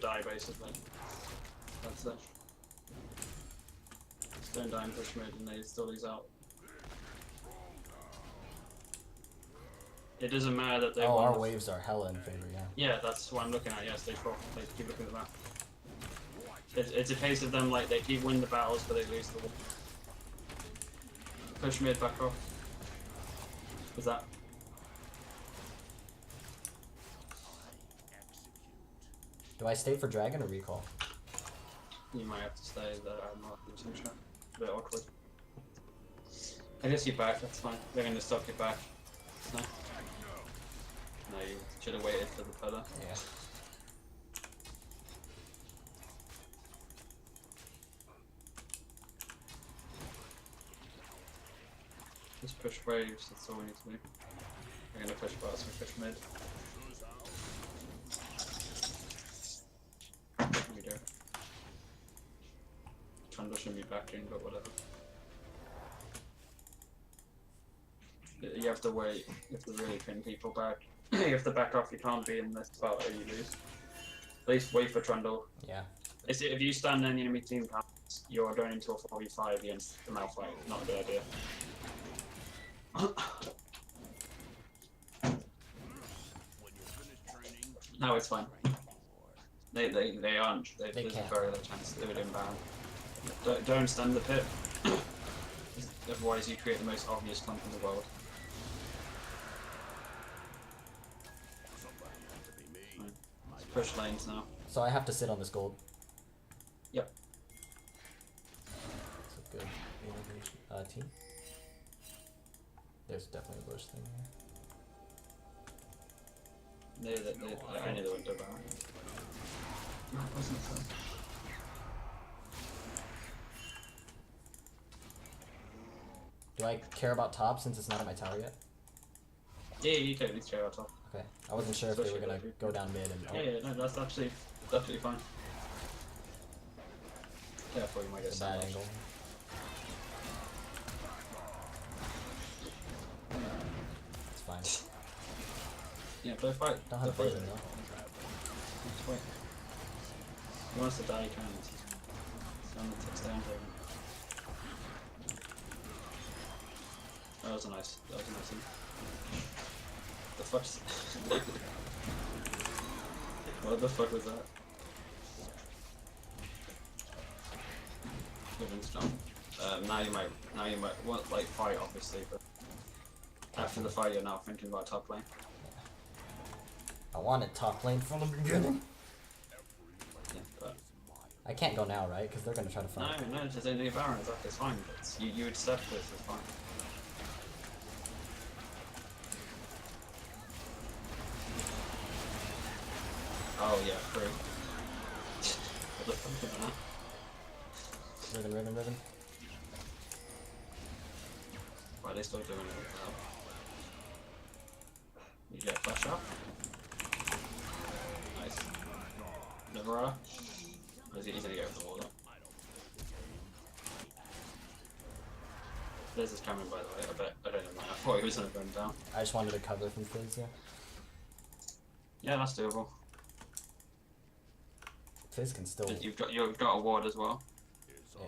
die basically. That's it. Just don't die and push mid, and they still lose out. It doesn't matter that they Oh, won our the- waves are hella in favor, yeah. Yeah, that's what I'm looking at. Yes, they fall. They keep looking at that. It's a case of them like they keep winning the battles, but they lose the war. Push mid back off. What's that? Do I stay for Dragon or Recall? You might have to stay there. I'm not 100% sure. A bit awkward. I guess you're back. That's fine. They're gonna stop you back. No. No, you should have waited for the pillar. Yeah. Just push waves. That's all we need to do. We're gonna push bots. We push mid. We do. Trundle should be backing, but whatever. You have to wait. You have to really pin people back. You have to back off. You can't be in this battle or you lose. At least wait for Trundle. Yeah. If you stand in the enemy team camps, you're going into a 4v5 against the Malphite. Not a good idea. When you're finished training, No, it's fine. They aren't. They There's a can't. very little chance to do it in Baron. Don't stand the pit. Otherwise you create the most obvious clump in the world. somebody had to be me. Right. Let's push lanes now. So I have to sit on this gold. Yep. It's a good innovation. Team? There's definitely a bush thing here. I knew they wouldn't do Baron. No, it wasn't so. Do I care about top since it's not on my tower yet? Yeah, you don't need to go top. Okay. I wasn't sure if they were Especially gonna like- go down mid and. Yeah, no, that's absolutely fine. Careful, you might get It's a bad sandwiched. angle. It's fine. Yeah, go fight. Don't Go have fight. vision though. Just wait. He wants to die, he can. So I'm gonna text down to him. That was a nice thing. The fuck's... What the fuck was that? Living strong. Now you might want like fight obviously, but after the fight you're now thinking about top lane. I wanted top lane from the beginning. Yeah, but I can't go now, right? Because they're gonna try to fight. no, it's just only Baron, it's fine. But you accept this, it's fine. Oh yeah, true. What the fuck is that? Riven. Why are they still doing it? You get flash up. Nice. Navara. He's gonna go for the wall though. Fizz is coming, by the way. I don't know. I thought he was gonna burn down. I just wanted to cover from Fizz, yeah. Yeah, that's doable. Fizz can still. You've got a ward as well. Yeah.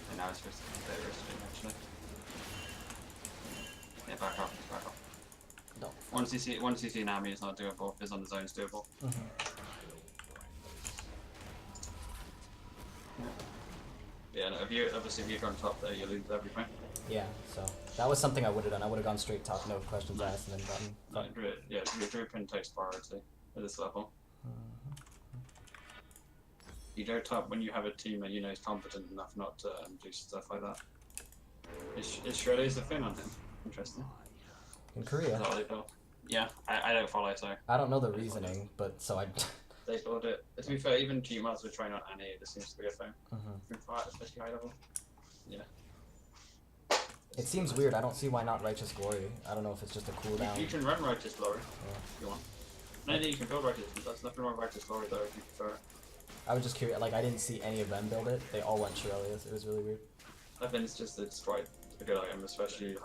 And now it's just a bit risky, actually. Yeah, back off. No. Once you see Nami, it's not doable. Fizz on his own is doable. Yeah, no, if you've gone top there, you lose everything. Yeah, so that was something I would have done. I would have gone straight top, no questions asked, and then gotten. No, Druid takes priority at this level. You go top when you have a teammate you know is competent enough not to do stuff like that. Is Shredder's a fin on him? Interesting. In Is Korea. that what they built? Yeah, I don't follow, so I don't know the reasoning, but so I. they built it. To be fair, even G-Mods were trying on Annie, this seems to be a thing. Especially high level. Yeah. It seems weird. I don't see why not Righteous Glory. I don't know if it's just a cooldown. You can run Righteous Glory Yeah. if you want. No, you can build Righteous. There's nothing wrong with Righteous Glory though if you prefer. I was just curious. Like I didn't see any of them build it. They all went Shirelius. It was really weird. I think it's quite a good item, especially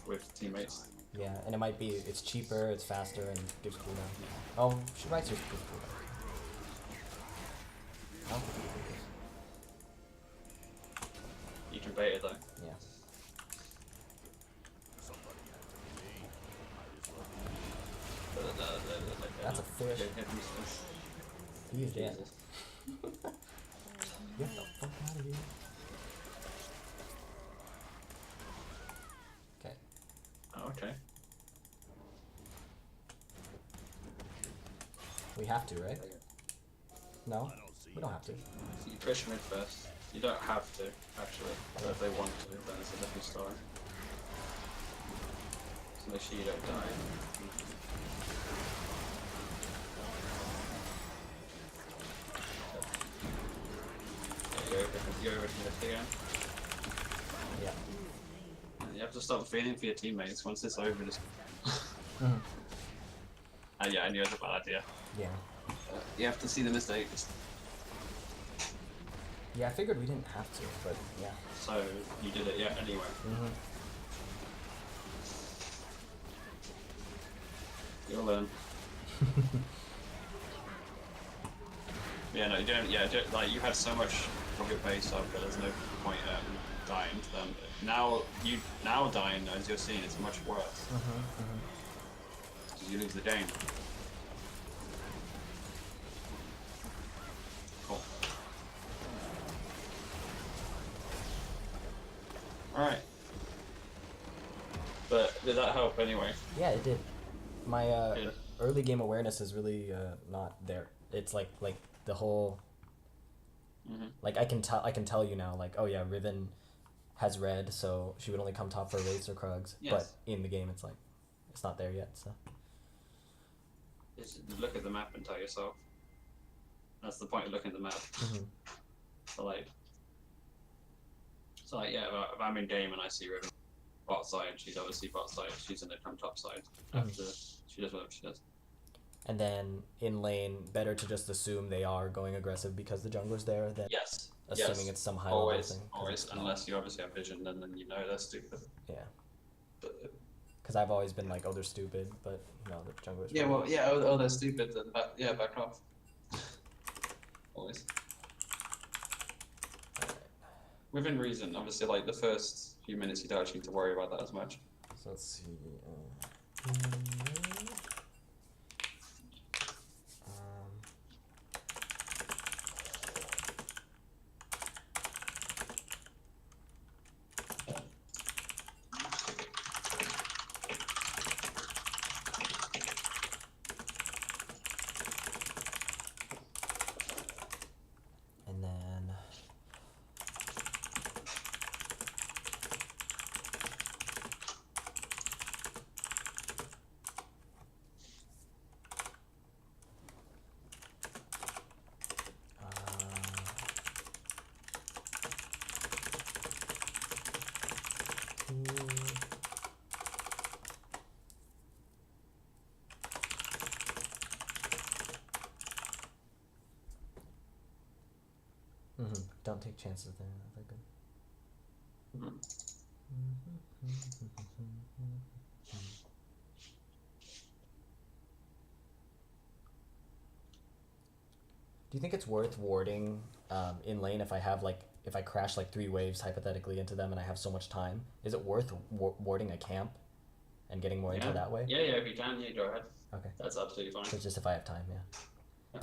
with teammates. Yeah, and it might be. It's cheaper. It's faster, and gives cooldown. Oh, Righteous gives cooldown. I don't think it gives. You can bait it though. Yeah. That's a fish. He's dead. Get the fuck out of here. Okay. Oh, okay. We have to, right? No? We don't have to. You push mid first. You don't have to, actually. But if they want to, then it's a different story. So make sure you don't die. You're over to lift again. Yeah. And you have to stop feeling for your teammates. Once it's over, just. Yeah, I knew it was a bad idea. Yeah. You have to see the mistakes. Yeah, I figured we didn't have to, but yeah. So you did it, yeah. Anyway. You'll learn. Yeah, no, you don't. Yeah, like you had so much of your base up, but there's no point dying to them. Now dying, as you're seeing, it's much worse. You lose the game. Cool. All right. But did that help anyway? Yeah, it did. My Good. early game awareness is really not there. It's like the whole. Like I can tell you now, like, oh yeah, Riven has red, so she would only come top for Wraiths or Krugs. Yes. But in the game, it's like it's not there yet. So Just look at the map and tell yourself. That's the point of looking at the map. So yeah, if I'm in game and I see Riven bot side, she's obviously bot side. She's gonna come top side after she does whatever she does. and then in lane, better to just assume they are going aggressive because the jungler's there than Yes. assuming it's some high level thing. 'Cause Always, it's- unless you obviously have vision, then you know they're stupid. Yeah. But, Because I've always been like, oh, they're stupid, but no, the jungler's yeah, right. well, yeah, oh, they're stupid. Then back off. Always. Within reason, obviously, like the first few minutes, you don't actually need to worry about that as much. So let's see. And then don't take chances there. They're good. Mhm. Do you think it's worth warding in lane if I have like if I crash like 3 waves hypothetically into them and I have so much time? Is it worth warding a camp and getting more into that way? Yeah, if you can, yeah, go ahead. Okay. That's absolutely fine. So it's just if I have time, yeah.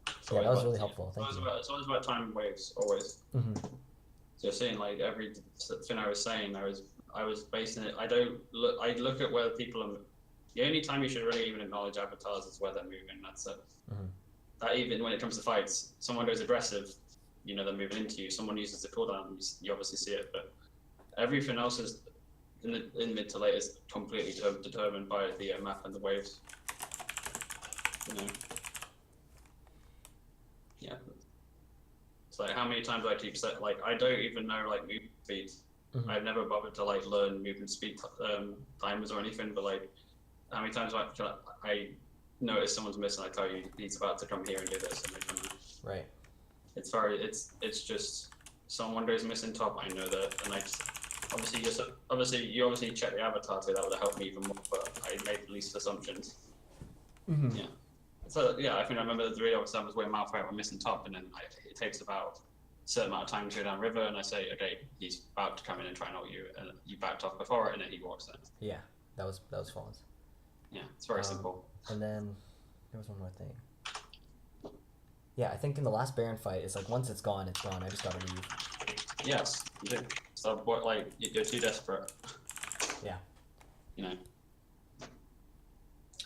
It's Yeah, that always was really about- helpful. Thank it's you. always about time and waves, always. Mm-hmm. So you're seeing like every thing I was saying, I was basing it. I look at where people are. The only time you should really even acknowledge avatars is where they're moving. That's it. Mm-hmm. That even when it comes to fights, someone goes aggressive, you know they're moving into you. Someone uses the cooldown, you obviously see it. But everything else is in mid to late is completely determined by the map and the waves. You know. Yeah. It's like how many times I keep saying like I don't even know like movement speeds. Mhm. I've never bothered to like learn movement speed timers or anything, but like how many times I notice someone's missing, I tell you he's about to come here and do this, and they come out. Right. It's just someone goes missing top. I know that, and I just you obviously check the avatar too. That would have helped me even more, but I made the least assumptions. Mm-hmm. Yeah. So yeah, I think I remember the 3 examples where Malphite were missing top, and then it takes about a certain amount of time to go down river, and I say, okay, he's about to come in and try and ult you, and you backed off before it, and then he walks in. Yeah, that was flawless. Yeah, it's very simple. And then there was one more thing. Yeah, I think in the last Baron fight, it's like once it's gone, it's gone. I just gotta leave. Yes, you do. So what, like you're too desperate. Yeah. You know.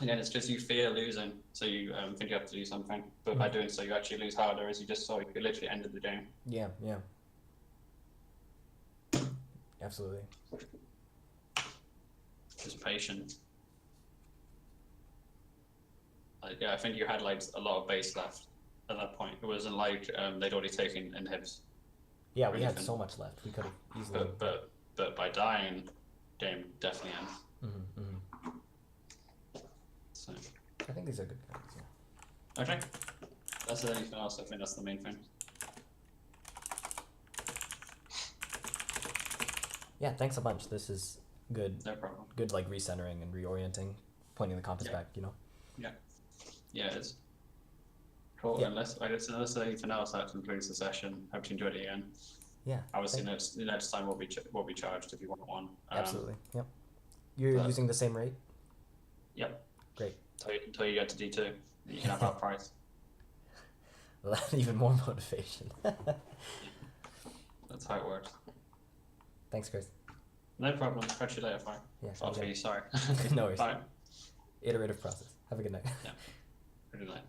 Again, it's just you fear losing, so you think you have to do something. But by doing so, you actually lose harder, as you just saw. You literally ended the game. Yeah. Absolutely. Just patient. Yeah, I think you had like a lot of base left at that point. It wasn't like they'd already taken inhibs. Yeah, we had Anything. so much left. We could have easily. But by dying, game definitely ends. Mm-hmm. So I think these are good cards. Yeah. okay. That's anything else. I think that's the main thing. Yeah. Thanks a bunch. This is good. No problem. Good like recentering and reorienting, pointing the compass back. You know. Yeah, it's cool. Yeah. Unless there's anything else, that concludes the session. Hope you enjoyed it again. Yeah. Obviously, the next time will be charged if you want one. Absolutely. Yep. You're but- using the same rate. Yep. Great. Until you get to D2, you can have our price. Even more motivation. That's how it works. Thanks, Chris. No problem. Catch you later. Fine. Yeah. For you, sorry. No worries. Bye. Iterative process. Have a good night. Good night.